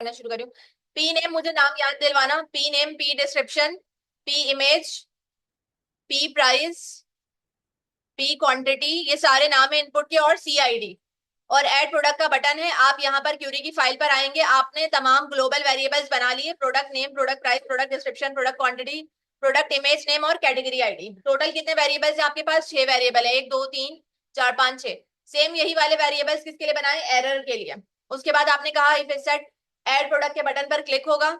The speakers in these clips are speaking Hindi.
करना शुरू करी हूँ। पी नेम, मुझे नाम याद दिलवाना। P name, P description, P image, P price, p quantity, ये सारे नाम है इनपुट के, और सी आई डी। और ऐड प्रोडक्ट का बटन है। आप यहाँ पर क्यूरी की फाइल पर आएंगे, आपने तमाम ग्लोबल वेरिएबल्स बना लिए, product name, product price, product description, product quantity, product image name और कैटेगरी आईडी। टोटल कितने वेरिएबल्स हैं आपके पास? 6 वेरिएबल है। 1 2 3 4 5 6। सेम यही वाले वेरिएबल्स किसके लिए बनाए? एरर के लिए। उसके बाद आपने कहा if is set, add product के बटन पर क्लिक होगा,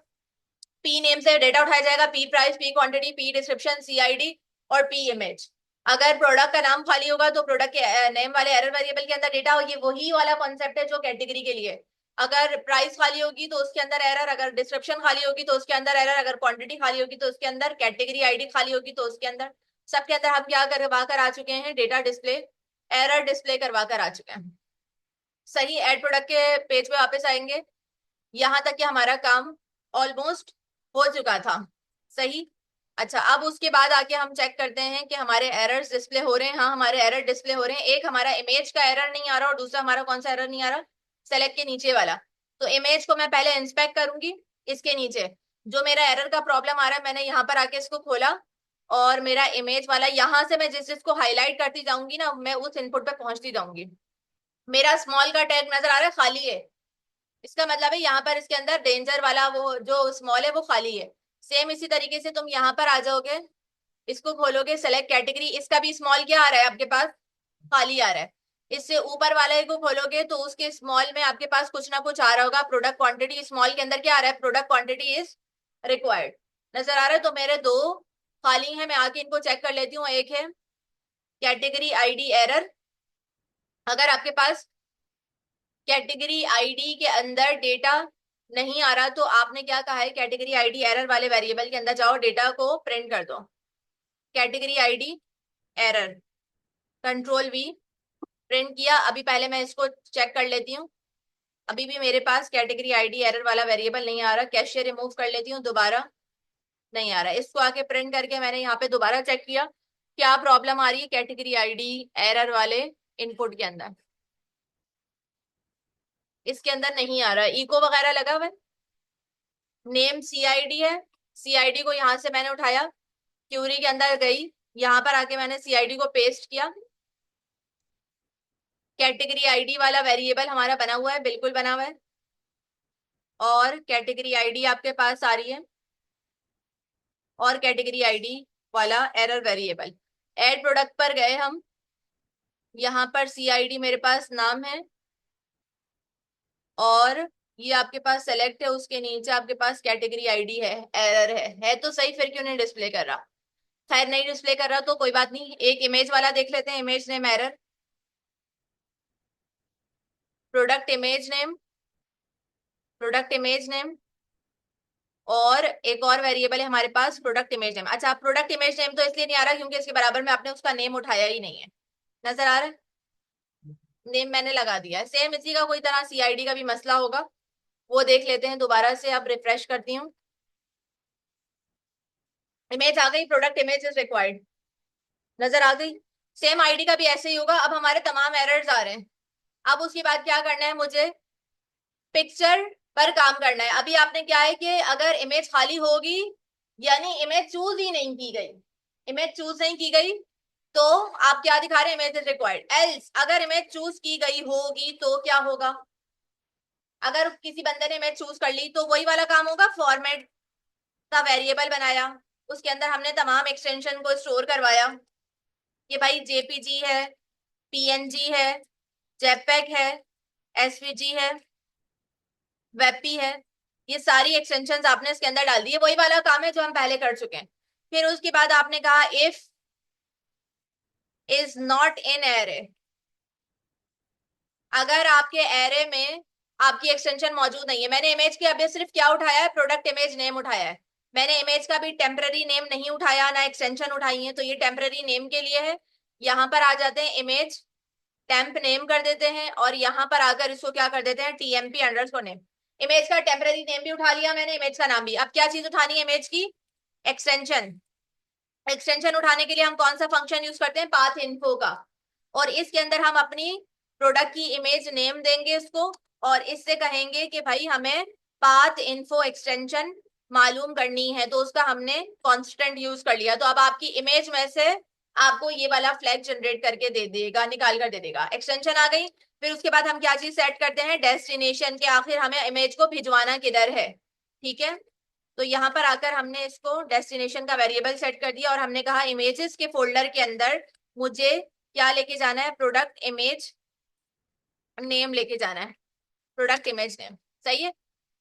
पी नेम से डेटा उठाया जाएगा, p price, p quantity, p description, c i d और पी इमेज। अगर प्रोडक्ट का नाम खाली होगा तो प्रोडक्ट के नेम वाले एरर वेरिएबल के अंदर डेटा होगी। वही वाला कॉन्सेप्ट है जो कैटेगरी के लिए। अगर प्राइस खाली होगी तो उसके अंदर एरर, अगर डिस्क्रिप्शन खाली होगी तो उसके अंदर एरर, अगर क्वांटिटी खाली होगी तो उसके अंदर, कैटेगरी आईडी खाली होगी तो उसके अंदर। सबके अंदर हम क्या करवा कर आ चुके हैं? डेटा डिस्प्ले, एरर डिस्प्ले करवा कर आ चुके हैं। सही, एड प्रोडक्ट के पेज पे वापस आएंगे। यहां तक कि हमारा काम ऑलमोस्ट हो चुका था। सही। अच्छा, अब उसके बाद आके हम चेक करते हैं कि हमारे एरर्स डिस्प्ले हो रहे हैं। हाँ, हमारे एरर डिस्प्ले हो रहे हैं। एक हमारा इमेज का एरर नहीं आ रहा, और दूसरा हमारा कौन सा एरर नहीं आ रहा? सेलेक्ट के नीचे वाला। तो इमेज को मैं पहले इंस्पेक्ट करूंगी। इसके नीचे जो मेरा एरर का प्रॉब्लम आ रहा है, मैंने यहाँ पर आके इसको खोला, और मेरा इमेज वाला, यहां से मैं जिस जिसको हाईलाइट करती जाऊंगी ना, मैं उस इनपुट पे पहुंचती जाऊंगी। मेरा स्मॉल का टैग नजर आ रहा है, खाली है। इसका मतलब है यहाँ पर इसके अंदर डेंजर वाला वो जो स्मॉल है वो खाली है। सेम इसी तरीके से तुम यहाँ पर आ जाओगे, इसको खोलोगे, सेलेक्ट कैटेगरी, इसका भी स्मॉल क्या आ रहा है आपके पास? खाली आ रहा है। इससे ऊपर वाले को खोलोगे तो उसके स्मॉल में आपके पास कुछ ना कुछ आ रहा होगा। प्रोडक्ट क्वांटिटी, स्मॉल के अंदर क्या आ रहा है? Product quantity is required. नजर आ रहा है? तो मेरे दो खाली हैं, मैं आके इनको चेक कर लेती हूँ। एक है कैटेगरी आईडी एरर। अगर आपके पास कैटेगरी आईडी के अंदर डेटा नहीं आ रहा तो आपने क्या कहा है? कैटेगरी आईडी एरर वाले वेरिएबल के अंदर जाओ, डेटा को प्रिंट कर दो। Category ID error, control we, print किया। अभी पहले मैं इसको चेक कर लेती हूँ। अभी भी मेरे पास कैटेगरी आईडी एरर वाला वेरिएबल नहीं आ रहा। कैशियर रिमूव कर लेती हूँ, दोबारा नहीं आ रहा। इसको आके प्रिंट करके मैंने यहाँ पे दोबारा चेक किया, क्या प्रॉब्लम आ रही है कैटेगरी आईडी एरर वाले इनपुट के अंदर? इसके अंदर नहीं आ रहा। इको वगैरह लगा हुआ है। नेम सीआईडी है, सीआईडी को यहां से मैंने उठाया, क्यूरी के अंदर गई, यहां पर आके मैंने सीआईडी को पेस्ट किया। कैटेगरी आईडी वाला वेरिएबल हमारा बना हुआ है, बिल्कुल बना हुआ है, और कैटेगरी आईडी आपके पास आ रही है, और कैटेगरी आईडी वाला एरर वेरिएबल। एड प्रोडक्ट पर गए हम, यहाँ पर सीआईडी मेरे पास नाम है, और ये आपके पास सेलेक्ट है, उसके नीचे आपके पास कैटेगरी आईडी है, एरर है तो सही, फिर क्यों नहीं डिस्प्ले कर रहा? खैर, नहीं डिस्प्ले कर रहा तो कोई बात नहीं। एक इमेज वाला देख लेते हैं, image name error, product image name, product image name, और एक और वेरिएबल है हमारे पास प्रोडक्ट इमेज नेम। अच्छा, प्रोडक्ट इमेज नेम तो इसलिए नहीं आ रहा क्योंकि इसके बराबर में आपने उसका नेम उठाया ही नहीं है। नजर आ रहा है? नेम मैंने लगा दिया है। सेम इसी का कोई तरह सीआईडी का भी मसला होगा, वो देख लेते हैं दोबारा से। अब रिफ्रेश करती हूँ, इमेज आ गई, प्रोडक्ट इमेज इज रिक्वायर्ड, नजर आ गई। सेम आईडी का भी ऐसे ही होगा। अब हमारे तमाम एरर्स आ रहे हैं। अब उसके बाद क्या करना है? मुझे पिक्चर पर काम करना है। अभी आपने क्या है कि अगर इमेज खाली होगी, यानी इमेज चूज ही नहीं की गई, इमेज चूज नहीं की गई, तो आप क्या दिखा रहे हैं? Image is required. एल्स अगर इमेज चूज की गई होगी तो क्या होगा? अगर किसी बंदे ने इमेज चूज कर ली तो वही वाला काम होगा, फॉर्मेट का वेरिएबल बनाया, उसके अंदर हमने तमाम एक्सटेंशन को स्टोर करवाया कि भाई जेपीजी है, पीएनजी है, जेपेग है, एसवीजी है, वेबपी है, ये सारी एक्सटेंशन आपने इसके अंदर डाल दी है। वही वाला काम है जो हम पहले कर चुके हैं। फिर उसके बाद आपने कहा if is not in array, अगर आपके एरे में आपकी एक्सटेंशन मौजूद नहीं है। मैंने इमेज के अभी सिर्फ क्या उठाया है? प्रोडक्ट इमेज नेम उठाया है। मैंने इमेज का भी टेम्पररी नेम नहीं उठाया, ना एक्सटेंशन उठाई है, तो ये टेम्पररी नेम के लिए है। यहाँ पर आ जाते हैं, इमेज टेम्प नेम कर देते हैं, और यहाँ पर आकर इसको क्या कर देते हैं? TMP underscore name. इमेज का टेम्पररी नेम भी उठा लिया मैंने, इमेज का नाम भी। अब क्या चीज उठानी है इमेज की? एक्सटेंशन। एक्सटेंशन उठाने के लिए हम कौन सा फंक्शन यूज करते हैं? पाथ इन्फो का। और इसके अंदर हम अपनी प्रोडक्ट की इमेज नेम देंगे इसको, और इससे कहेंगे कि भाई हमें पाथ इन्फो एक्सटेंशन मालूम करनी है, तो उसका हमने कांस्टेंट यूज कर लिया। तो अब आपकी इमेज में से आपको ये वाला फ्लैग जनरेट करके दे देगा, निकाल कर दे देगा। एक्सटेंशन आ गई। फिर उसके बाद हम क्या चीज सेट करते हैं, डेस्टिनेशन के आखिर हमें इमेज को भिजवाना किधर है। ठीक है, तो यहाँ पर आकर हमने इसको डेस्टिनेशन का वेरिएबल सेट कर दिया और हमने कहा इमेजेस के फोल्डर के अंदर मुझे क्या लेके जाना है, प्रोडक्ट इमेज नेम लेके जाना है, प्रोडक्ट इमेज नेम। सही है,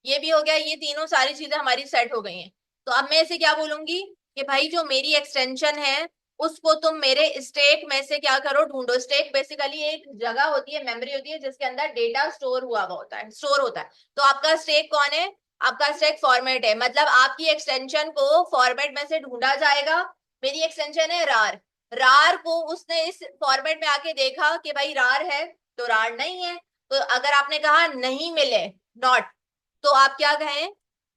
ये भी हो गया। ये तीनों सारी चीजें हमारी सेट हो गई हैं। तो अब मैं इसे क्या बोलूंगी कि भाई जो मेरी एक्सटेंशन है उसको तुम मेरे स्टेक में से क्या करो, ढूंढो। स्टेक बेसिकली एक जगह होती है, मेमोरी होती है जिसके अंदर डेटा हुआ होता है, स्टोर होता है। तो आपका स्टेक कौन है, आपका स्टेक फॉर्मेट है, मतलब आपकी एक्सटेंशन को फॉर्मेट में से ढूंढा जाएगा। मेरी एक्सटेंशन है रार, रार को उसने इस फॉर्मेट में आके देखा कि भाई रार है, तो रार नहीं है। तो अगर आपने कहा नहीं मिले, नॉट, तो आप क्या कहें,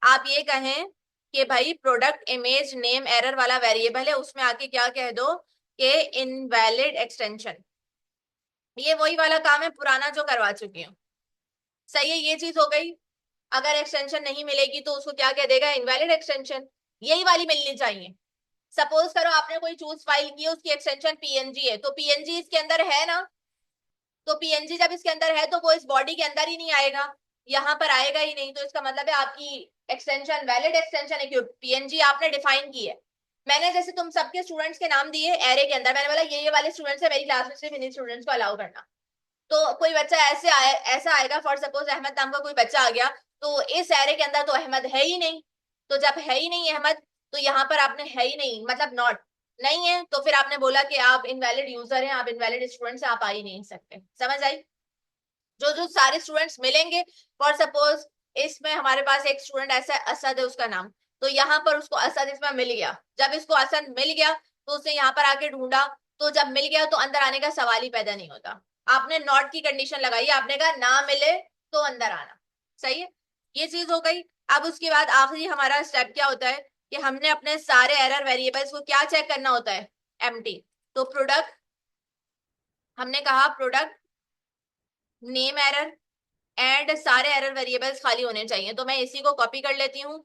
आप ये कहें कि भाई प्रोडक्ट इमेज नेम एरर वाला वेरिएबल है, उसमें आके क्या कह दो कि इनवैलिड एक्सटेंशन। ये वही वाला काम है पुराना जो करवा चुकी हूँ। सही है, ये चीज हो गई। अगर एक्सटेंशन नहीं मिलेगी तो उसको क्या कह देगा, इनवैलिड एक्सटेंशन। यही वाली मिलनी चाहिए। सपोज करो आपने कोई चूज फाइल की है, उसकी एक्सटेंशन पीएनजी है, तो पीएनजी इसके अंदर है ना, तो पीएनजी जब इसके अंदर है तो वो इस बॉडी के अंदर ही नहीं आएगा, यहाँ पर आएगा ही नहीं। तो इसका मतलब है आपकी एक्सटेंशन वैलिड एक्सटेंशन है, क्यों, पीएनजी आपने डिफाइन की है। मैंने जैसे तुम सबके स्टूडेंट्स के नाम दिए एरे के अंदर, मैंने बोला ये वाले स्टूडेंट्स है, मेरी क्लास में सिर्फ इन्हीं स्टूडेंट्स को अलाउ करना। तो कोई बच्चा ऐसा आएगा, फॉर सपोज अहमद नाम का कोई बच्चा आ गया, तो इस एरे के अंदर तो अहमद है ही नहीं। तो जब है ही नहीं अहमद, तो यहाँ पर आपने है ही नहीं मतलब नॉट, नहीं है, तो फिर आपने बोला कि आप इनवैलिड यूजर हैं, आप इनवैलिड स्टूडेंट्स हैं, आप आ ही नहीं सकते। समझ आई। जो जो सारे स्टूडेंट्स मिलेंगे, फॉर सपोज इसमें हमारे पास एक स्टूडेंट ऐसा है, असद है उसका नाम, तो यहाँ पर उसको असद इसमें मिल गया। जब इसको असद मिल गया तो उसने यहाँ पर आके ढूंढा, तो जब मिल गया तो अंदर आने का सवाल ही पैदा नहीं होता। आपने नॉट की कंडीशन लगाई, आपने कहा ना मिले तो अंदर आना। सही है, ये चीज हो गई। अब उसके बाद आखिरी हमारा स्टेप क्या होता है कि हमने अपने सारे एरर वेरिएबल्स को क्या चेक करना होता है, एम्प्टी। तो प्रोडक्ट, हमने कहा प्रोडक्ट नेम एरर एंड सारे एरर वेरिएबल्स खाली होने चाहिए। तो मैं इसी को कॉपी कर लेती हूँ,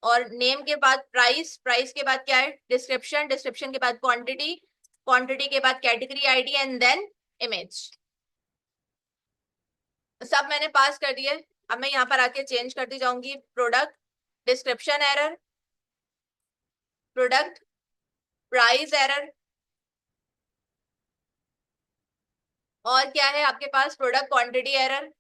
और नेम के बाद प्राइस, प्राइस के बाद क्या है, डिस्क्रिप्शन, डिस्क्रिप्शन के बाद क्वांटिटी, क्वांटिटी के बाद category ID and then image. सब मैंने पास कर दिए। अब मैं यहाँ पर आके चेंज करती जाऊंगी, product description error, product price error, और क्या है आपके पास, प्रोडक्ट क्वांटिटी एरर।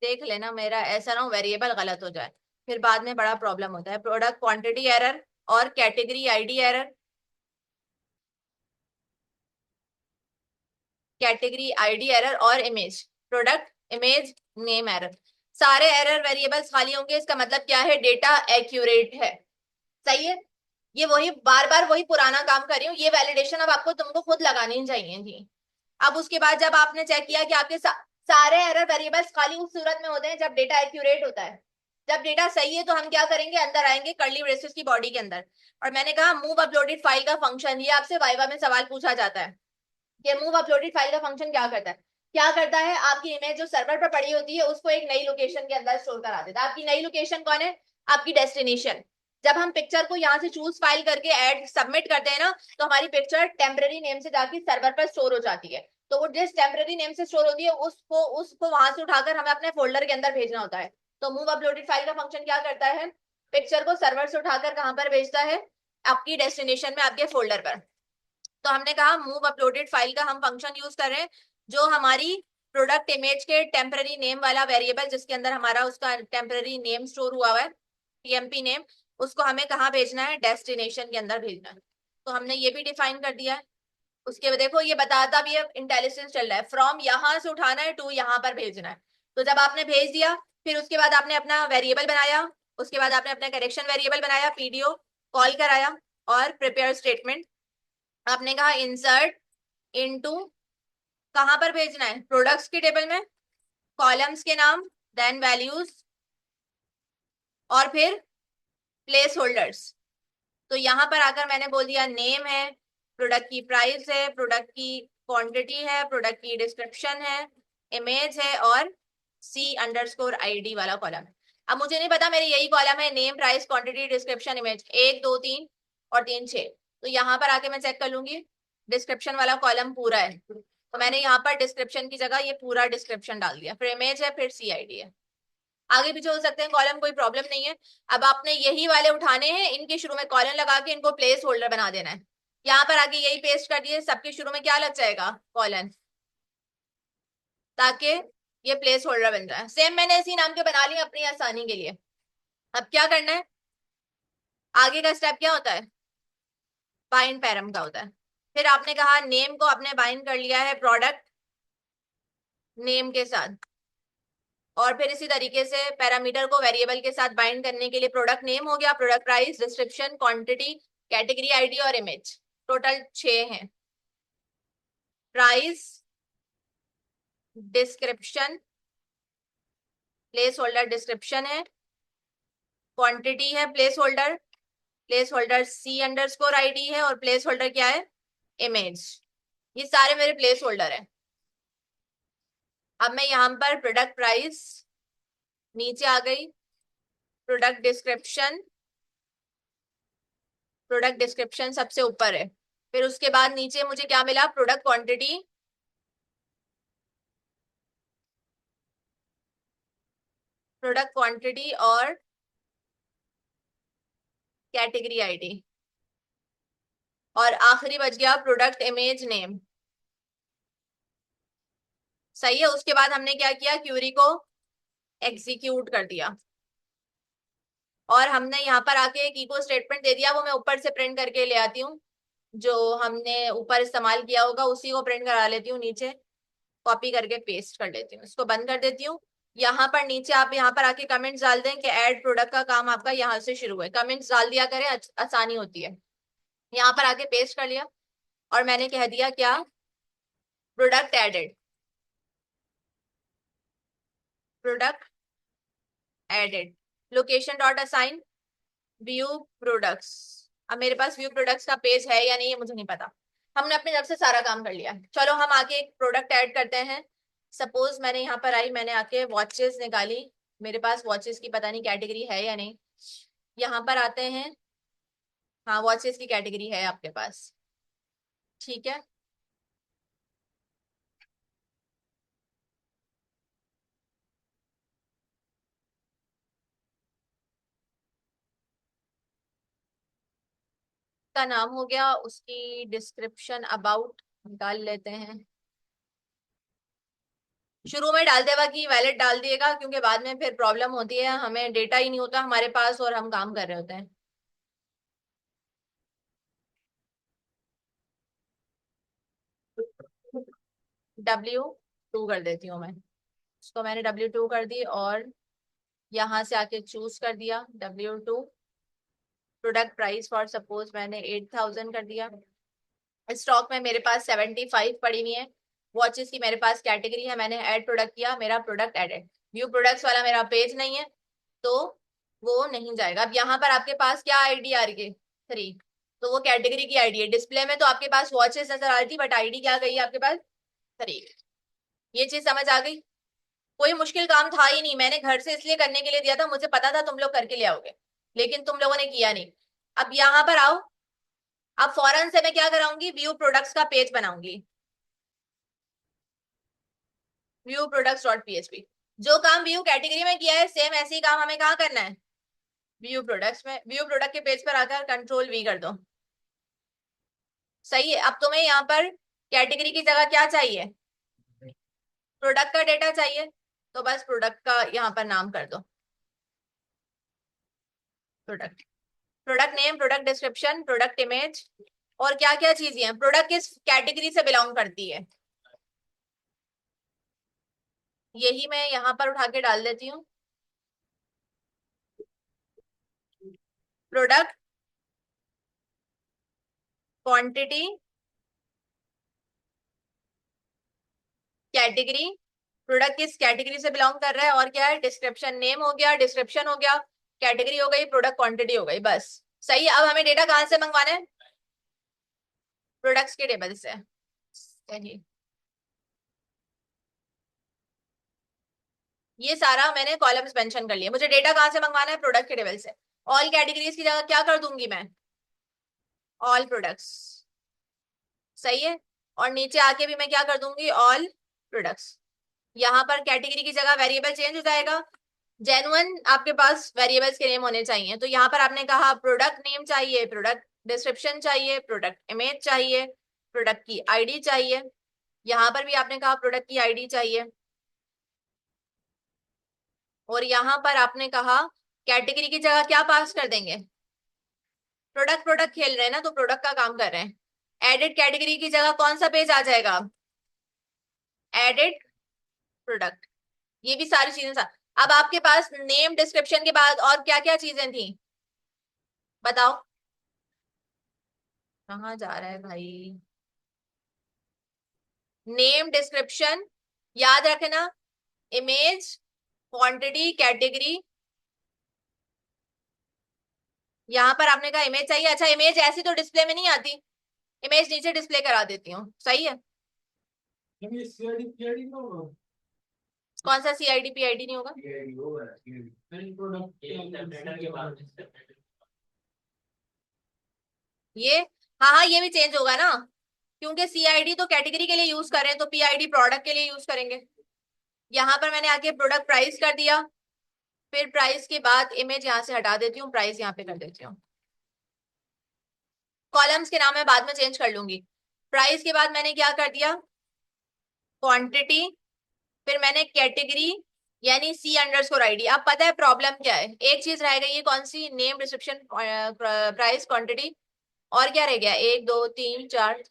देख लेना मेरा ऐसा ना हो वेरिएबल गलत हो जाए, फिर बाद में बड़ा प्रॉब्लम होता है। प्रोडक्ट क्वांटिटी एरर और category ID error, category ID error और image, product image name error. सारे एरर वेरिएबल्स खाली होंगे, इसका मतलब क्या है, डेटा एक्यूरेट है। सही है, ये वही बार बार वही पुराना काम कर रही हूँ, ये वैलिडेशन अब आपको तुमको खुद लगानी चाहिए थी। अब उसके बाद जब आपने चेक किया कि आपके सारे एरर वेरिएबल्स खाली उस सूरत में होते हैं जब डेटा एक्यूरेट होता है। जब डेटा सही है तो हम क्या करेंगे, अंदर आएंगे कर्ली ब्रेसेस की बॉडी के अंदर, और मैंने कहा मूव अपलोडेड फाइल का फंक्शन, ये आपसे वाइवा में सवाल पूछा जाता है कि मूव अपलोडेड फाइल का फंक्शन क्या करता है। क्या करता है, आपकी इमेज जो सर्वर पर पड़ी होती है उसको एक नई लोकेशन के अंदर स्टोर करा देता है। आपकी नई लोकेशन कौन है, आपकी डेस्टिनेशन। जब हम पिक्चर को यहाँ से चूज फाइल करके ऐड सबमिट करते हैं ना, तो हमारी पिक्चर टेम्पररी नेम से जाके सर्वर पर स्टोर हो जाती है। तो वो जिस टेम्पररी नेम से स्टोर होती है उसको उसको वहां से उठाकर हमें अपने फोल्डर के अंदर भेजना होता है। तो मूव अपलोडेड फाइल का फंक्शन क्या करता है, पिक्चर को सर्वर से उठाकर कहां पर भेजता है, आपकी डेस्टिनेशन में, आपके फोल्डर पर। तो हमने कहा मूव अपलोडेड फाइल का हम फंक्शन यूज कर रहे हैं, जो हमारी प्रोडक्ट इमेज के टेम्पररी नेम वाला वेरिएबल जिसके अंदर हमारा उसका टेम्पररी नेम स्टोर हुआ हुआ है, टीएमपी नेम, उसको हमें कहाँ भेजना है, डेस्टिनेशन के अंदर भेजना है। तो हमने ये भी डिफाइन कर दिया है। उसके बाद देखो ये बताता भी है, इंटेलिजेंस चल रहा है, फ्रॉम यहाँ से उठाना है टू यहाँ पर भेजना है। तो जब आपने भेज दिया, फिर उसके बाद आपने अपना वेरिएबल बनाया, उसके बाद आपने अपना करेक्शन वेरिएबल बनाया, पीडीओ कॉल कराया, और प्रिपेयर स्टेटमेंट, आपने कहा इंसर्ट इनटू, कहां पर भेजना है, प्रोडक्ट्स की टेबल में, कॉलम्स के नाम, देन वैल्यूज, और फिर प्लेस होल्डर्स। तो यहां पर आकर मैंने बोल दिया नेम है, प्रोडक्ट की प्राइस है, प्रोडक्ट की क्वांटिटी है, प्रोडक्ट की डिस्क्रिप्शन है, इमेज है और C_ID वाला कॉलम। अब मुझे नहीं पता मेरे यही कॉलम है, name, price, quantity, description, image, 1 2 3 और 3 6। तो यहाँ पर आके मैं चेक कर लूंगी डिस्क्रिप्शन वाला कॉलम पूरा है, तो मैंने यहाँ पर डिस्क्रिप्शन की जगह ये पूरा डिस्क्रिप्शन डाल दिया, फिर इमेज है, फिर CID है। आगे पीछे हो सकते हैं कॉलम, कोई प्रॉब्लम नहीं है। अब आपने यही वाले उठाने हैं, इनके शुरू में कॉलम लगा के इनको प्लेस होल्डर बना देना है। यहाँ पर आके यही पेस्ट कर दिए, सबके शुरू में क्या लग जाएगा, कॉलन, ताकि ये प्लेस होल्डर बन जाए। सेम मैंने इसी नाम के बना लिए अपनी आसानी के लिए। अब क्या करना है, आगे का स्टेप क्या होता है, बाइंड पैरम का होता है। फिर आपने कहा नेम को आपने बाइंड कर लिया है प्रोडक्ट नेम के साथ, और फिर इसी तरीके से पैरामीटर को वेरिएबल के साथ बाइंड करने के लिए प्रोडक्ट नेम हो गया, product price, description, quantity, category ID और इमेज, टोटल 6 हैं। Price, description, place holder description है, क्वांटिटी है प्लेस होल्डर C_ID है, और प्लेस होल्डर क्या है, इमेज। ये सारे मेरे प्लेस होल्डर है। अब मैं यहाँ पर प्रोडक्ट प्राइस नीचे आ गई, प्रोडक्ट डिस्क्रिप्शन सबसे ऊपर है, फिर उसके बाद नीचे मुझे क्या मिला, प्रोडक्ट क्वांटिटी, और कैटेगरी आईडी, और आखिरी बच गया प्रोडक्ट इमेज नेम। सही है। उसके बाद हमने क्या किया, क्यूरी को एग्जीक्यूट कर दिया, और हमने यहाँ पर आके एक इको स्टेटमेंट दे दिया, वो मैं ऊपर से प्रिंट करके ले आती हूँ, जो हमने ऊपर इस्तेमाल किया होगा उसी को प्रिंट करा लेती हूँ, नीचे कॉपी करके पेस्ट कर लेती हूँ, इसको बंद कर देती हूँ। यहाँ पर नीचे आप यहाँ पर आके कमेंट्स डाल दें कि ऐड प्रोडक्ट का काम आपका यहाँ से शुरू है, कमेंट्स डाल दिया करें, आसानी होती है। यहाँ पर आके पेस्ट कर लिया, और मैंने कह दिया क्या, product added, product added, location dot assign view products. अब मेरे पास व्यू प्रोडक्ट्स का पेज है या नहीं है मुझे नहीं पता, हमने अपनी तरफ से सारा काम कर लिया। चलो हम आके एक प्रोडक्ट ऐड करते हैं। सपोज मैंने यहाँ पर आई, मैंने आके वॉचेस निकाली, मेरे पास वॉचेस की पता नहीं कैटेगरी है या नहीं। यहाँ पर आते हैं, हाँ वॉचेस की कैटेगरी है आपके पास, ठीक है। का नाम हो गया, उसकी डिस्क्रिप्शन अबाउट डाल लेते हैं। शुरू में डालते वक्त ही वैलिड डाल दिएगा, क्योंकि बाद में फिर प्रॉब्लम होती है, हमें डेटा ही नहीं होता हमारे पास और हम काम कर रहे होते हैं। W2 कर देती हूँ मैं, इसको मैंने W2 कर दी, और यहाँ से आके चूज कर दिया W2। Product price for suppose मैंने 8000 कर दिया। स्टॉक में मेरे पास 75 पड़ी हुई है। वॉचेस की मेरे पास कैटेगरी है, मैंने ऐड प्रोडक्ट किया, मेरा प्रोडक्ट एडेड। व्यू प्रोडक्ट्स वाला मेरा पेज नहीं है, तो वो नहीं जाएगा। अब यहाँ पर आपके पास क्या आईडी आ रही है, 3, तो वो कैटेगरी की आईडी है। डिस्प्ले में तो आपके पास वॉचेस नजर आ रही थी, बट आईडी क्या गई है आपके पास, 3। ये चीज समझ आ गई। कोई मुश्किल काम था ही नहीं, मैंने घर से इसलिए करने के लिए दिया था, मुझे पता था तुम लोग करके ले आओगे, लेकिन तुम लोगों ने किया नहीं। अब यहाँ पर आओ, अब फौरन से मैं क्या कराऊंगी, व्यू प्रोडक्ट्स का पेज बनाऊंगी, व्यू प्रोडक्ट्स डॉट PHP। जो काम व्यू कैटेगरी में किया है, सेम ऐसे ही काम हमें कहाँ करना है, व्यू प्रोडक्ट्स में। व्यू प्रोडक्ट के पेज पर आकर कंट्रोल V कर दो। सही है। अब तुम्हें यहाँ पर कैटेगरी की जगह क्या चाहिए, प्रोडक्ट का डेटा चाहिए, तो बस प्रोडक्ट का यहाँ पर नाम कर दो, product, product name, product description, product image, और क्या क्या चीजें हैं, प्रोडक्ट किस कैटेगरी से बिलोंग करती है, यही मैं यहाँ पर उठा के डाल देती हूँ। प्रोडक्ट क्वांटिटी कैटेगरी, प्रोडक्ट किस कैटेगरी से बिलोंग कर रहा है, और क्या है, डिस्क्रिप्शन, नेम हो गया, डिस्क्रिप्शन हो गया, कैटेगरी हो गई, प्रोडक्ट क्वांटिटी हो गई, बस। सही है। अब हमें डेटा कहाँ से मंगवाना है, प्रोडक्ट्स के टेबल से। चलिए, ये सारा मैंने कॉलम्स मेंशन कर लिया। मुझे डेटा कहाँ से मंगवाना है? प्रोडक्ट के टेबल से। ऑल कैटेगरीज की जगह क्या कर दूंगी मैं? All products. सही है। और नीचे आके भी मैं क्या कर दूंगी? All products. यहाँ पर कैटेगरी की जगह वेरिएबल चेंज हो जाएगा। जेन्युइन आपके पास वेरिएबल्स के नेम होने चाहिए, तो यहाँ पर आपने कहा प्रोडक्ट नेम चाहिए, प्रोडक्ट डिस्क्रिप्शन चाहिए, प्रोडक्ट इमेज चाहिए, प्रोडक्ट की आईडी चाहिए। यहाँ पर भी आपने कहा प्रोडक्ट की आईडी चाहिए। और यहाँ पर आपने कहा कैटेगरी की जगह क्या पास कर देंगे? प्रोडक्ट। प्रोडक्ट खेल रहे हैं ना, तो प्रोडक्ट का काम कर रहे हैं। एडिट कैटेगरी की जगह कौन सा पेज आ जाएगा? Edit product. ये भी सारी चीजें अब आपके पास नेम डिस्क्रिप्शन के बाद और क्या क्या चीजें थी बताओ? कहाँ जा रहा है भाई? नेम डिस्क्रिप्शन, याद रखना, इमेज, क्वांटिटी, कैटेगरी। यहाँ पर आपने कहा इमेज चाहिए। अच्छा, इमेज ऐसी तो डिस्प्ले में नहीं आती, इमेज नीचे डिस्प्ले करा देती हूँ। सही है। कौन सा CID PID नहीं होगा? ये, हाँ हाँ, ये भी चेंज होगा ना, क्योंकि CID तो कैटेगरी के लिए यूज कर रहे हैं, तो PID प्रोडक्ट के लिए यूज करेंगे। यहाँ पर मैंने आके प्रोडक्ट प्राइस कर दिया, फिर प्राइस के बाद इमेज यहाँ से हटा देती हूँ, प्राइस यहाँ पे कर देती हूँ। कॉलम्स के नाम मैं बाद में चेंज कर लूंगी। प्राइस के बाद मैंने क्या कर दिया? क्वांटिटी। फिर मैंने कैटेगरी यानी C_ID। अब पता है प्रॉब्लम क्या है? एक चीज रह गई है, कौन सी? Name description price quantity. और क्या रह गया? 1 2 3 4।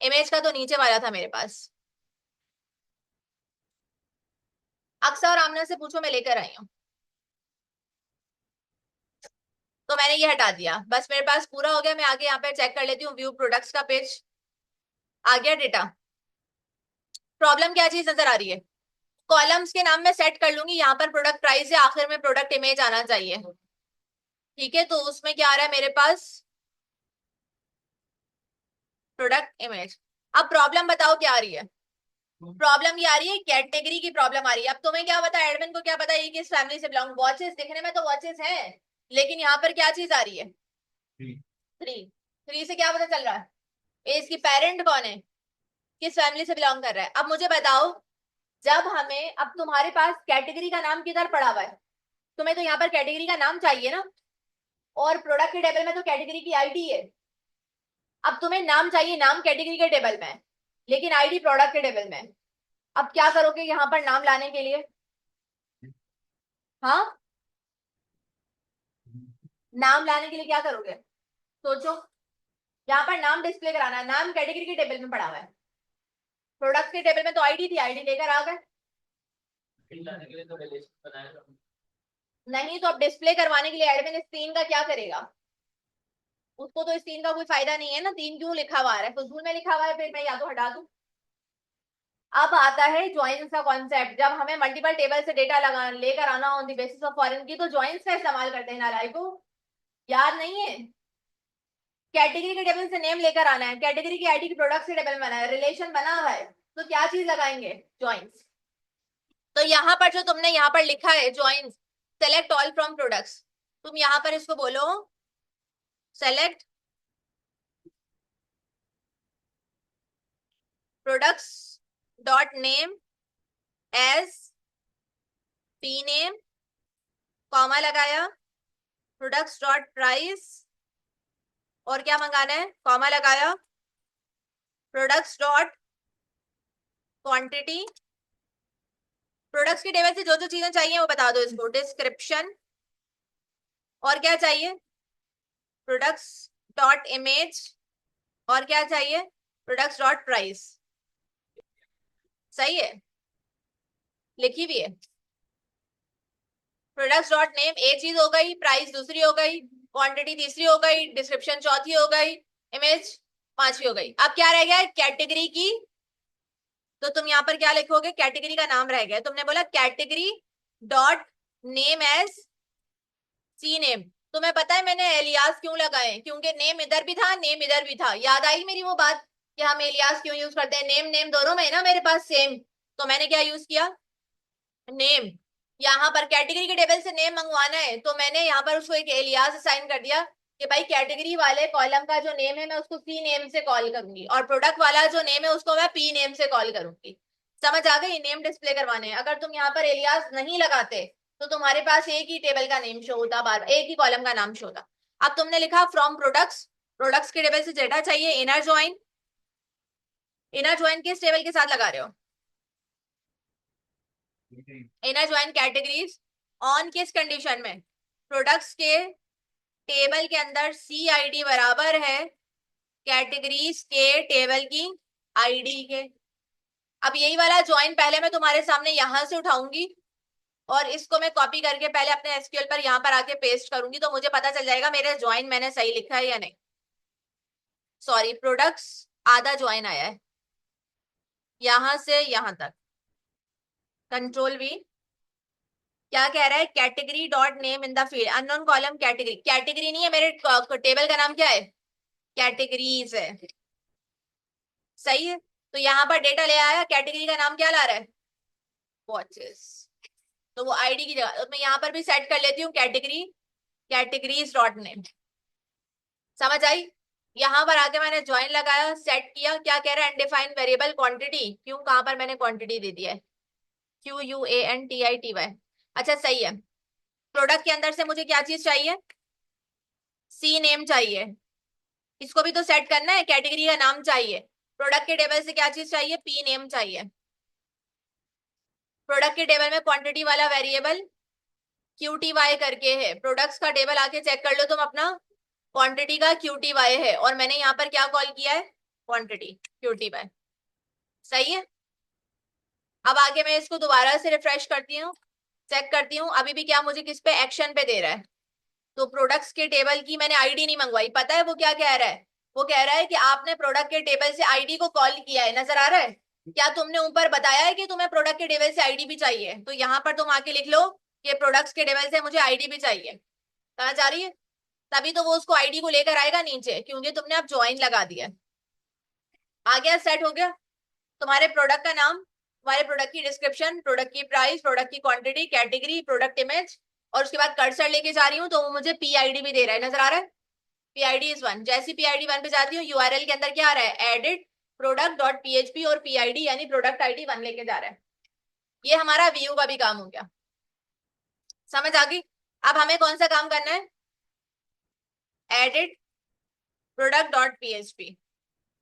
इमेज का तो नीचे वाला था मेरे पास। अक्सर और आमना से पूछो, मैं लेकर आई हूँ। तो मैंने ये हटा दिया, बस मेरे पास पूरा हो गया। मैं आगे यहाँ पे चेक कर लेती हूँ, व्यू प्रोडक्ट्स का पेज आ गया डेटा। प्रॉब्लम क्या चीज नजर आ रही है? कॉलम्स के नाम में सेट कर लूंगी, यहाँ पर प्रोडक्ट प्राइस है, आखिर में प्रोडक्ट इमेज आना चाहिए। ठीक है, तो उसमें क्या आ रहा है मेरे पास? Product image. अब प्रॉब्लम बताओ क्या आ रही है? प्रॉब्लम ये आ रही है, कैटेगरी की प्रॉब्लम आ रही है। अब तुम्हें क्या पता, एडमिन को क्या पता ये किस फैमिली से बिलोंग? वॉचेस दिखने में तो वॉचेस हैं, लेकिन यहाँ पर क्या चीज आ रही है? 3। 3 से क्या पता चल रहा है? इसकी पेरेंट कौन है, किस फैमिली से बिलोंग कर रहा है? अब मुझे बताओ, जब हमें, अब तुम्हारे पास कैटेगरी का नाम किधर पड़ा हुआ है? तुम्हें तो यहाँ पर कैटेगरी का नाम चाहिए ना, और प्रोडक्ट के टेबल में तो कैटेगरी की आईडी है। अब तुम्हें नाम चाहिए, नाम कैटेगरी के टेबल में, लेकिन आईडी प्रोडक्ट के टेबल में। अब क्या करोगे यहाँ पर नाम लाने के लिए? हाँ, नाम लाने के लिए क्या करोगे? सोचो। यहाँ पर नाम डिस्प्ले कराना है, नाम कैटेगरी के टेबल में पड़ा हुआ है, प्रोडक्ट के टेबल में तो आईडी थी, आईडी लेकर आ गए। नहीं तो अब डिस्प्ले करवाने के लिए एडमिन इस 3 का क्या करेगा? उसको तो इस 3 का कोई फायदा नहीं है ना। 3 क्यों लिखा हुआ है? फजूल में लिखा हुआ है, फिर मैं या तो हटा दूं। अब आता है ज्वाइंस का कॉन्सेप्ट। जब हमें मल्टीपल टेबल से डेटा लगा लेकर आना on the basis of foreign की, तो ज्वाइंस का इस्तेमाल करते हैं नालायक को। याद नहीं है? कैटेगरी के टेबल से नेम लेकर आना है, कैटेगरी की आईडी की प्रोडक्ट से टेबल बना है, रिलेशन बना हुआ है, तो क्या चीज लगाएंगे? ज्वाइंस। तो यहाँ पर जो तुमने यहाँ पर लिखा है joins, select all from products, तुम यहाँ पर इसको बोलो select products dot name as p name, comma लगाया, प्रोडक्ट्स डॉट प्राइस, और क्या मंगाना है? कॉमा लगाया, प्रोडक्ट्स डॉट क्वांटिटी। प्रोडक्ट्स के टेबल से जो जो चीजें चाहिए वो बता दो इसको। डिस्क्रिप्शन, और क्या चाहिए? प्रोडक्ट्स डॉट इमेज, और क्या चाहिए? Products dot price. सही है, लिखी भी है। प्रोडक्ट्स डॉट नेम एक चीज हो गई, प्राइस दूसरी हो गई, क्वांटिटी तीसरी हो गई, डिस्क्रिप्शन चौथी हो गई, इमेज पांचवी हो गई। अब क्या रह गया? कैटेगरी की। तो तुम यहाँ पर क्या लिखोगे? कैटेगरी का नाम रह गया, तुमने बोला category dot name as c name. तुम्हें पता है मैंने एलियास क्यों लगाए? क्योंकि नेम इधर भी था, नेम इधर भी था। याद आई मेरी वो बात? कि हम एलियास क्यों यूज करते हैं, नेम नेम दोनों में है ना मेरे पास सेम, तो मैंने क्या यूज किया, नेम। यहाँ पर कैटेगरी के टेबल से नेम मंगवाना है तो मैंने यहाँ पर उसको एक एलियास असाइन कर दिया कि भाई कैटेगरी वाले कॉलम का जो नेम है मैं उसको सी नेम से कॉल करूंगी, और प्रोडक्ट वाला जो नेम है उसको मैं पी नेम से कॉल करूंगी। समझ आ गई, नेम डिस्प्ले करवाने हैं। अगर तुम यहाँ पर एलियास नहीं लगाते तो तुम्हारे पास एक ही टेबल का नेम शो होता, बार एक ही कॉलम का नाम शो होता। अब तुमने लिखा फ्रॉम प्रोडक्ट्स, प्रोडक्ट्स के टेबल से डेटा चाहिए, इनर ज्वाइन, इनर ज्वाइन किस टेबल के साथ लगा रहे हो, इनर ज्वाइन कैटेगरीज ऑन किस कंडीशन में, प्रोडक्ट्स के टेबल के अंदर सी आईडी बराबर है कैटेगरीज के टेबल की आईडी के। अब यही वाला ज्वाइन पहले मैं तुम्हारे सामने यहां से उठाऊंगी और इसको मैं कॉपी करके पहले अपने एसक्यूएल पर यहां पर आके पेस्ट करूंगी, तो मुझे पता चल जाएगा मेरे ज्वाइन मैंने सही लिखा है या नहीं। सॉरी, प्रोडक्ट्स आधा ज्वाइन आया है यहां से यहां तक, कंट्रोल वी। क्या कह रहा है, category dot name in the field unknown column category, category नहीं है मेरे टेबल का नाम क्या है, कैटेगरीज है, सही है। तो यहाँ पर डेटा ले आया, कैटेगरी का नाम क्या ला रहा है, वॉचेस, तो वो आईडी की जगह तो मैं यहाँ पर भी सेट कर लेती हूँ कैटेगरी, कैटेगरीज डॉट नेम। समझ आई, यहाँ पर आके मैंने ज्वाइन लगाया, सेट किया, क्या कह रहा है, अनडिफाइंड वेरिएबल क्वांटिटी, क्यों कहाँ पर मैंने क्वांटिटी दे दिया है, QUANTITY, अच्छा सही है। प्रोडक्ट के अंदर से मुझे क्या चीज चाहिए, सी नेम चाहिए, इसको भी तो सेट करना है, कैटेगरी का नाम चाहिए। प्रोडक्ट के टेबल से क्या चीज चाहिए, पी नेम चाहिए। प्रोडक्ट के टेबल में क्वांटिटी वाला वेरिएबल QTY करके है, प्रोडक्ट्स का टेबल आके चेक कर लो तुम अपना, क्वांटिटी का QTY है, और मैंने यहाँ पर क्या कॉल किया है, क्वांटिटी QTY, सही है। अब आगे मैं इसको दोबारा से रिफ्रेश करती हूँ, चेक करती हूँ अभी भी क्या मुझे किस पे एक्शन पे दे रहा है। तो प्रोडक्ट्स के टेबल की मैंने आईडी नहीं मंगवाई, पता है वो क्या कह रहा है, वो कह रहा है कि आपने प्रोडक्ट के टेबल से आईडी को कॉल किया है, नजर आ रहा है, क्या तुमने ऊपर बताया है कि तुम्हें प्रोडक्ट के टेबल से आईडी भी चाहिए, तो यहाँ पर तुम आके लिख लो कि प्रोडक्ट्स के टेबल से मुझे आईडी भी चाहिए, कहाँ जा रही है, तभी तो वो उसको आईडी को लेकर आएगा नीचे, क्योंकि तुमने अब ज्वाइन लगा दिया। आ गया, सेट हो गया। तुम्हारे प्रोडक्ट का नाम, तुम्हारे प्रोडक्ट की डिस्क्रिप्शन, प्रोडक्ट की प्राइस, प्रोडक्ट की क्वांटिटी, कैटेगरी, प्रोडक्ट इमेज, और उसके बाद कर्सर लेके जा रही हूँ तो वो मुझे पीआईडी भी दे रहा है, नजर आ रहा है, पीआईडी इज वन। जैसी पीआईडी वन पे जाती हूँ यूआरएल के अंदर क्या आ रहा है, एडिट प्रोडक्ट डॉट पीएचपी, और पीआईडी यानी प्रोडक्ट आईडी वन लेके जा रहा है। ये हमारा व्यू का भी काम हो गया, समझ आ गई। अब हमें कौन सा काम करना है, edit product dot PHP,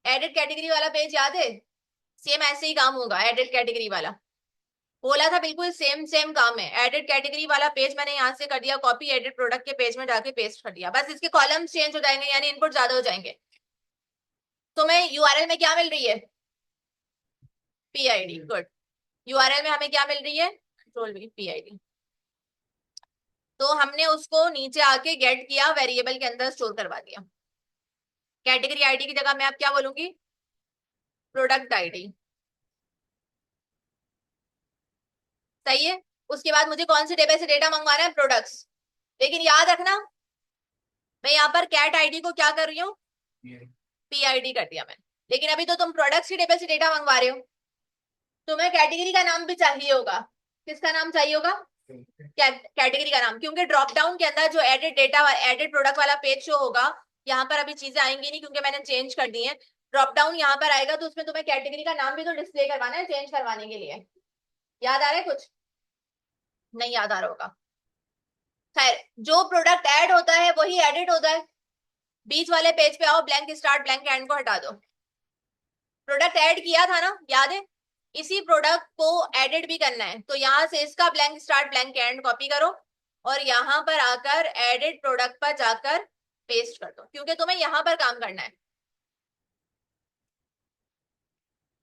edit category वाला पेज याद है, सेम ऐसे ही काम होगा, एडिट कैटेगरी वाला बोला था, बिल्कुल सेम सेम काम है। एडिट कैटेगरी वाला पेज मैंने यहाँ से कर दिया कॉपी, एडिट प्रोडक्ट के पेज में जाके पेस्ट कर दिया, बस इसके कॉलम्स चेंज हो जाएंगे यानी इनपुट ज्यादा हो जाएंगे। तो मैं यूआरएल में क्या मिल रही है, पीआईडी, गुड। यूआरएल में हमें क्या मिल रही है, कंट्रोल वी पीआईडी। तो हमने उसको नीचे आके गेट किया, वेरिएबल के अंदर स्टोर करवा दिया। कैटेगरी आईडी की जगह मैं अब क्या बोलूंगी, प्रोडक्ट आईडी, सही है। उसके बाद मुझे कौन से टेबल से डेटा मंगवाना है, प्रोडक्ट्स, लेकिन याद रखना मैं यहाँ पर कैट आईडी को क्या कर रही हूँ, पीआईडी कर दिया मैंने, लेकिन अभी तो तुम प्रोडक्ट्स के टेबल से डेटा मंगवा रहे हो, तुम्हें कैटेगरी का नाम भी चाहिए होगा, किसका नाम चाहिए होगा, कैटेगरी का नाम, क्योंकि ड्रॉप डाउन के अंदर जो एडिट डेटा, एडिट प्रोडक्ट वाला पेज शो होगा, यहाँ पर अभी चीजें आएंगी नहीं क्योंकि मैंने चेंज कर दी है। ड्रॉप डाउन यहाँ पर आएगा तो उसमें तुम्हें कैटेगरी का नाम भी तो डिस्प्ले करवाना है चेंज करवाने के लिए, याद आ रहा है कुछ, नहीं याद आ रहा होगा। खैर, जो प्रोडक्ट ऐड होता है वही एडिट होता है। बीच वाले पेज पे आओ, ब्लैंक स्टार्ट ब्लैंक एंड को हटा दो, प्रोडक्ट ऐड किया था ना, याद है, इसी प्रोडक्ट को एडिट भी करना है, तो यहां से इसका blank start blank and copy करो और यहां पर आकर एडिट प्रोडक्ट पर जाकर पेस्ट कर दो, क्योंकि तुम्हें यहां पर काम करना है।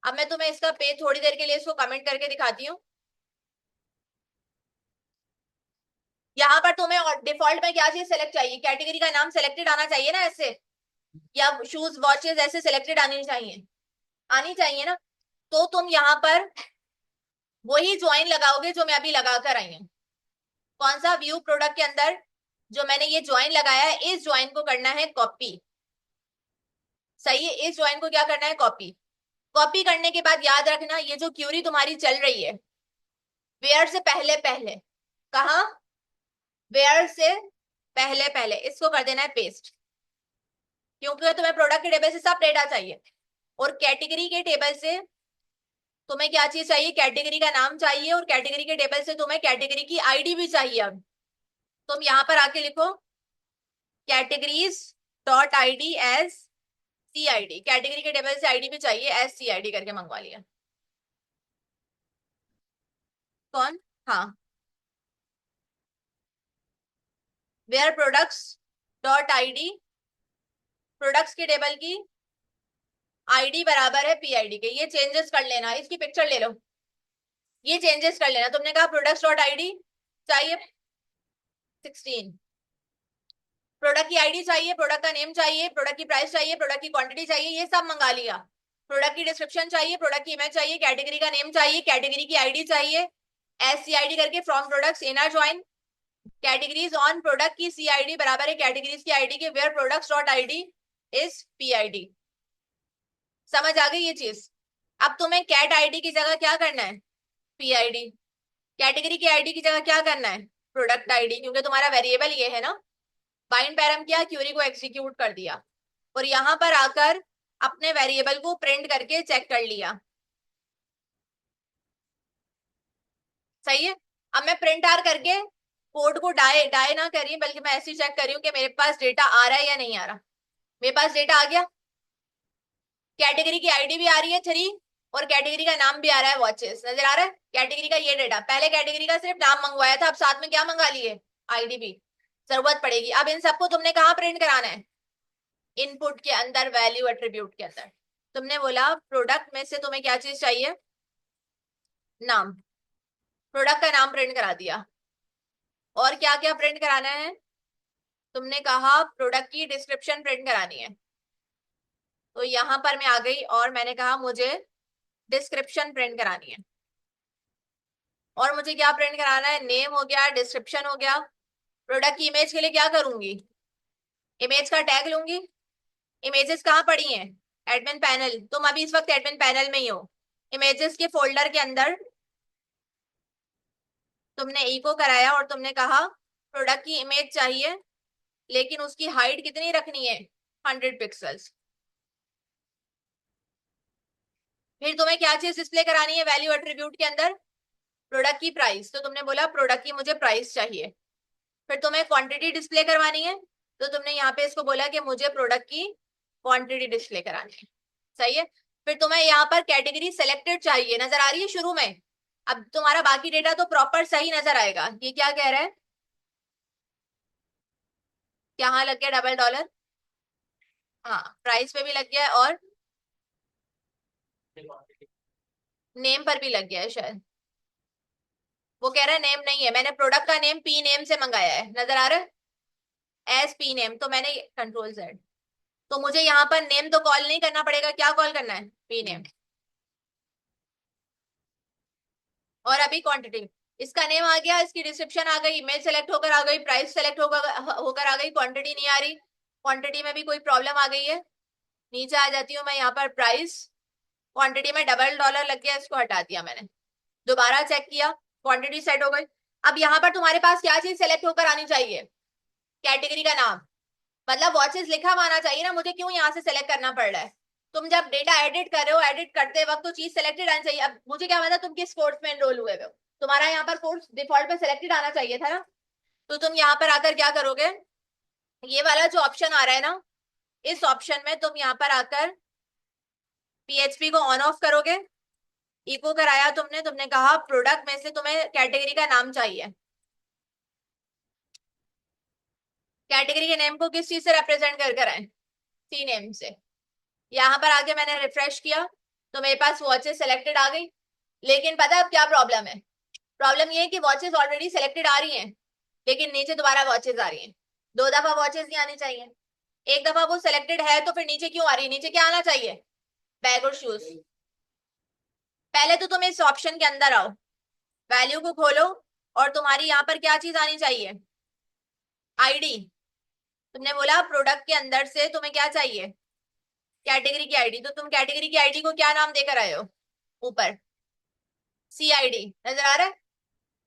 अब मैं तुम्हें इसका पेज थोड़ी देर के लिए इसको कमेंट करके दिखाती हूँ। यहाँ पर तुम्हें डिफॉल्ट में क्या चीज सेलेक्ट चाहिए, कैटेगरी का नाम सेलेक्टेड आना चाहिए ना ऐसे, या शूज वॉचेस ऐसे सिलेक्टेड आनी चाहिए, आनी चाहिए ना। तो तुम यहाँ पर वही ज्वाइन लगाओगे जो मैं अभी लगा कर आई हूँ, कौन सा, व्यू प्रोडक्ट के अंदर जो मैंने ये ज्वाइन लगाया है, इस ज्वाइन को करना है कॉपी, सही है, इस ज्वाइन को क्या करना है, कॉपी। कॉपी करने के बाद याद रखना, ये जो क्यूरी तुम्हारी चल रही है वेयर से पहले पहले, कहा, वेयर से पहले पहले इसको कर देना है पेस्ट, क्योंकि तुम्हें प्रोडक्ट के टेबल से सब डेटा चाहिए। और कैटेगरी के टेबल से तुम्हें क्या चीज चाहिए, कैटेगरी का नाम चाहिए, और कैटेगरी के टेबल से तुम्हें कैटेगरी की आईडी भी चाहिए। अब तुम यहां पर आके लिखो categories dot i d as c i d, category के टेबल से आईडी भी चाहिए, एज सी आई डी करके मंगवा लिया। कौन, हाँ, where products dot i d, products के टेबल की आईडी बराबर है पीआईडी के, ये चेंजेस कर लेना, इसकी पिक्चर ले लो, ये चेंजेस कर लेना। तुमने कहा प्रोडक्ट्स डॉट आईडी चाहिए 16, प्रोडक्ट की आईडी चाहिए, प्रोडक्ट का नेम चाहिए, प्रोडक्ट की प्राइस चाहिए, प्रोडक्ट की क्वांटिटी चाहिए, ये सब मंगा लिया। प्रोडक्ट की डिस्क्रिप्शन चाहिए, प्रोडक्ट की इमेज चाहिए, कैटेगरी का नेम चाहिए, कैटेगरी की आईडी चाहिए, एस सी आई डी करके from products inner join categories on product की सी आई डी बराबर है कैटेगरीज की आईडी के where products dot i d is p i d. समझ आ गई ये चीज। अब तुम्हें कैट आईडी की जगह क्या करना है, पी आई डी, कैटेगरी की आईडी की जगह क्या करना है, प्रोडक्ट आईडी, क्योंकि तुम्हारा वेरिएबल ये है ना। बाइंड पैरम किया, क्यूरी को एग्जीक्यूट कर दिया, और यहां पर आकर अपने वेरिएबल को प्रिंट करके चेक कर लिया। सही है। अब मैं प्रिंट आर करके कोड को डाई डाई ना करिए, बल्कि मैं ऐसे चेक करी हूँ कि मेरे पास डेटा आ रहा है या नहीं आ रहा। मेरे पास डेटा आ गया, कैटेगरी की आईडी भी आ रही है 3, और कैटेगरी का नाम भी आ रहा है वॉचेस, नजर आ रहा है कैटेगरी का ये डेटा। पहले कैटेगरी का सिर्फ नाम मंगवाया था, अब साथ में क्या मंगा लिए, आईडी भी जरूरत पड़ेगी। अब इन सबको तुमने कहाँ प्रिंट कराना है, इनपुट के अंदर, वैल्यू एट्रीब्यूट के अंदर। तुमने बोला प्रोडक्ट में से तुम्हें क्या चीज चाहिए, नाम, प्रोडक्ट का नाम प्रिंट करा दिया। और क्या क्या प्रिंट कराना है, तुमने कहा प्रोडक्ट की डिस्क्रिप्शन प्रिंट करानी है। तो यहां पर मैं आ गई और मैंने कहा मुझे डिस्क्रिप्शन प्रिंट करानी है। और मुझे क्या प्रिंट कराना है, नेम हो गया, डिस्क्रिप्शन हो गया। प्रोडक्ट की इमेज के लिए क्या करूंगी, इमेज का टैग लूंगी। इमेजेस कहाँ पड़ी हैं, एडमिन पैनल, तुम अभी इस वक्त एडमिन पैनल में ही हो। इमेजेस के फोल्डर के अंदर तुमने इको कराया और तुमने कहा प्रोडक्ट की इमेज चाहिए, लेकिन उसकी हाइट कितनी रखनी है, 100 पिक्सल्स। फिर तुम्हें क्या चीज डिस्प्ले करानी है वैल्यू एट्रीब्यूट के अंदर, प्रोडक्ट की प्राइस, तो तुमने बोला प्रोडक्ट की मुझे प्राइस चाहिए। फिर तुम्हें क्वांटिटी डिस्प्ले करवानी है, तो तुमने यहाँ पे इसको बोला कि मुझे प्रोडक्ट की क्वांटिटी डिस्प्ले करानी है। सही है। फिर तुम्हें यहाँ पर कैटेगरी सेलेक्टेड चाहिए, नजर आ रही है शुरू में। अब तुम्हारा बाकी डेटा तो प्रॉपर सही नजर आएगा। ये क्या कह रहा है, यहाँ लग गया $, हाँ प्राइस पे भी लग गया है, और नेम पर भी लग गया है शायद। वो कह रहा है नेम नहीं है, मैंने प्रोडक्ट का नेम पी नेम से मंगाया है, नजर आ रहा है, एस पी नेम, तो मैंने कंट्रोल Z। तो मुझे यहाँ पर नेम तो कॉल नहीं करना पड़ेगा, क्या कॉल करना है, पी नेम। और अभी क्वांटिटी, इसका नेम आ गया, इसकी डिस्क्रिप्शन आ गई, इमेज सेलेक्ट होकर आ गई, प्राइस सेलेक्ट होकर आ गई, क्वांटिटी नहीं आ रही। क्वांटिटी में भी कोई प्रॉब्लम आ गई है, नीचे आ जाती हूँ मैं यहाँ पर, प्राइस, क्वांटिटी में $, लग गया, इसको हटा दिया मैंने। दोबारा चेक किया, क्वांटिटी सेट हो गई। अब यहाँ पर तुम्हारे पास क्या चीज सेलेक्ट होकर आनी चाहिए, कैटेगरी का नाम, मतलब वॉचेस लिखा हुआ आना चाहिए ना। मुझे क्यों यहाँ से सेलेक्ट करना पड़ रहा है, तुम जब डेटा एडिट कर रहे हो, एडिट करते वक्त तो चीज सेलेक्टेड आनी चाहिए। अब मुझे क्या पता तुम किस कोर्स में एनरोल हुए हो, तुम्हारा यहाँ पर कोर्स डिफॉल्ट पे सेलेक्टेड आना चाहिए था ना। तो तुम यहाँ पर आकर क्या करोगे, ये वाला जो ऑप्शन आ रहा है ना, इस ऑप्शन में तुम यहाँ पर आकर पीएचपी को ऑन ऑफ करोगे। इको कराया तुमने, तुमने कहा प्रोडक्ट में से तुम्हें कैटेगरी का नाम चाहिए। कैटेगरी के नेम को किस चीज से रिप्रेजेंट कर कर आए, सी नेम से। यहाँ पर आके मैंने रिफ्रेश किया तो मेरे पास वॉचेस सेलेक्टेड आ गई। लेकिन पता है अब क्या प्रॉब्लम है, प्रॉब्लम ये है कि वॉचेस ऑलरेडी सेलेक्टेड आ रही हैं, लेकिन नीचे दोबारा वॉचेस आ रही हैं। 2 दफा वॉचेस नहीं आनी चाहिए, एक दफा वो सेलेक्टेड है तो फिर नीचे क्यों आ रही है, नीचे क्या आना चाहिए, बैग और शूज। पहले तो तुम इस ऑप्शन के अंदर आओ, वैल्यू को खोलो, और तुम्हारी यहाँ पर क्या चीज आनी चाहिए, आईडी। तुमने बोला प्रोडक्ट के अंदर से तुम्हें क्या चाहिए, कैटेगरी की आईडी, तो तुम कैटेगरी की आईडी को क्या नाम देकर आए हो ऊपर? CID नजर आ रहा है?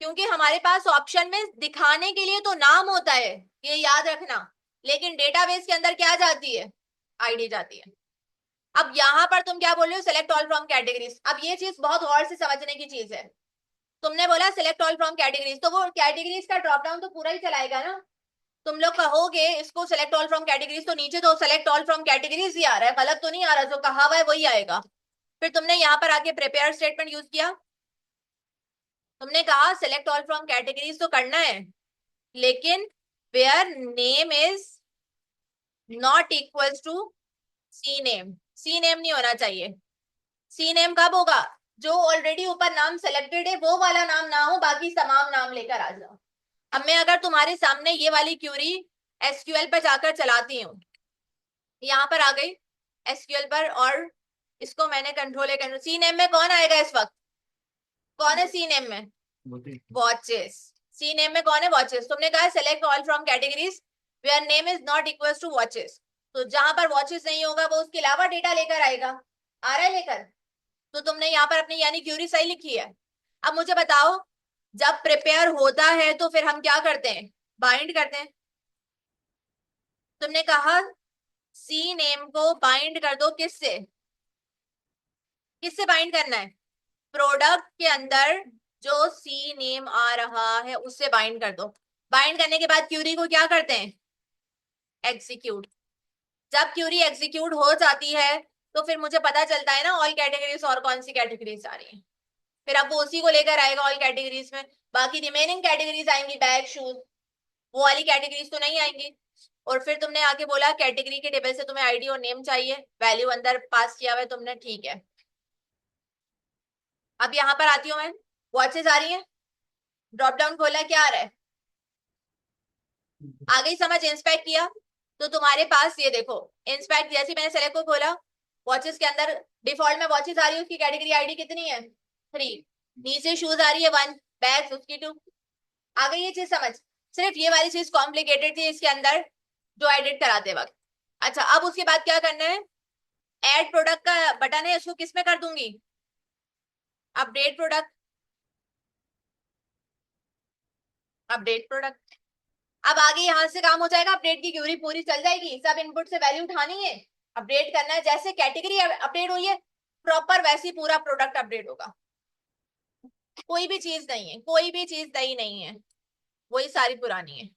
क्योंकि हमारे पास ऑप्शन में दिखाने के लिए तो नाम होता है, ये याद रखना, लेकिन डेटाबेस के अंदर क्या जाती है? आईडी जाती है। अब यहां पर तुम क्या बोल रहे हो? Select all from categories. अब ये चीज बहुत गौर से समझने की चीज है। तुमने बोला सिलेक्ट ऑल फ्रॉम कैटेगरीज, तो वो कैटेगरीज का ड्रॉप डाउन तो पूरा ही चलाएगा ना। तुम लोग कहोगे इसको सिलेक्ट ऑल फ्रॉम कैटेगरीज, तो नीचे तो सिलेक्ट ऑल फ्रॉम कैटेगरीज ही आ रहा है, गलत तो नहीं आ रहा, जो कहा हुआ है वही आएगा। फिर तुमने यहाँ पर आके प्रिपेयर स्टेटमेंट यूज किया, तुमने कहा सिलेक्ट ऑल फ्रॉम कैटेगरीज तो करना है, लेकिन where name is not equals to c name. C name नहीं होना चाहिए। सी नेम कब होगा? जो ऑलरेडी ऊपर नाम सेलेक्टेड है वो वाला नाम ना हो, बाकी तमाम नाम लेकर आ जाओ। अब मैं अगर तुम्हारे सामने ये वाली क्यूरी SQL पर जाकर चलाती हूँ, यहाँ पर आ गई SQL पर, और इसको मैंने कंट्रोल सी नेम में कौन आएगा इस वक्त? कौन है सी नेम में? वॉचेस। सी नेम में कौन है? वॉचेस। तुमने कहा select all from categories where name is not equal to watches, तो जहां पर वॉचेस नहीं होगा वो उसके अलावा डेटा लेकर आएगा। आ रहा है लेकर? तो तुमने यहाँ पर अपनी यानी क्यूरी सही लिखी है। अब मुझे बताओ, जब प्रिपेयर होता है तो फिर हम क्या करते हैं? बाइंड करते हैं। तुमने कहा सी नेम को बाइंड कर दो, किससे? किससे बाइंड करना है? प्रोडक्ट के अंदर जो सी नेम आ रहा है उससे बाइंड कर दो। बाइंड करने के बाद क्यूरी को क्या करते हैं? एग्जीक्यूट। जब क्यूरी एग्जीक्यूट हो जाती है तो फिर मुझे पता चलता है ना ऑल कैटेगरीज और कौन सी कैटेगरीज आ रही है। फिर अब वो उसी को लेकर आएगा ऑल कैटेगरीज में, बाकी रिमेनिंग कैटेगरीज आएंगी बैग शूज, वो वाली कैटेगरीज तो नहीं आएंगी। और फिर तुमने आके बोला कैटेगरी के टेबल से तुम्हें आईडी और नेम चाहिए, वैल्यू अंदर पास किया हुआ है तुमने, ठीक है। अब यहाँ पर आती हूँ मैं, वॉचेस आ रही है, ड्रॉप डाउन खोला, क्या आ रहा है? आ गई समझ? इंस्पेक्ट किया तो तुम्हारे पास ये देखो, इंस्पेक्ट जैसे मैंने सेलेक्ट को खोला, वॉचेस के अंदर डिफॉल्ट में वॉचेस आ रही है, उसकी कैटेगरी आईडी कितनी है? 3। नीचे शूज आ रही है 1, बैग्स उसकी 2। आ गई ये चीज समझ? सिर्फ ये वाली चीज कॉम्प्लिकेटेड थी इसके अंदर जो एडिट कराते वक्त। अच्छा, अब उसके बाद क्या करना है? ऐड प्रोडक्ट का बटन है, इसको किस में कर दूंगी? Update product. Update product. अब आगे यहां से काम हो जाएगा, अपडेट की क्यूरी पूरी चल जाएगी, सब इनपुट से वैल्यू उठानी है, अपडेट करना है, जैसे कैटेगरी अपडेट हुई है प्रॉपर वैसे ही पूरा प्रोडक्ट अपडेट होगा। कोई भी चीज नहीं है, कोई भी चीज नई नहीं है, वही सारी पुरानी है।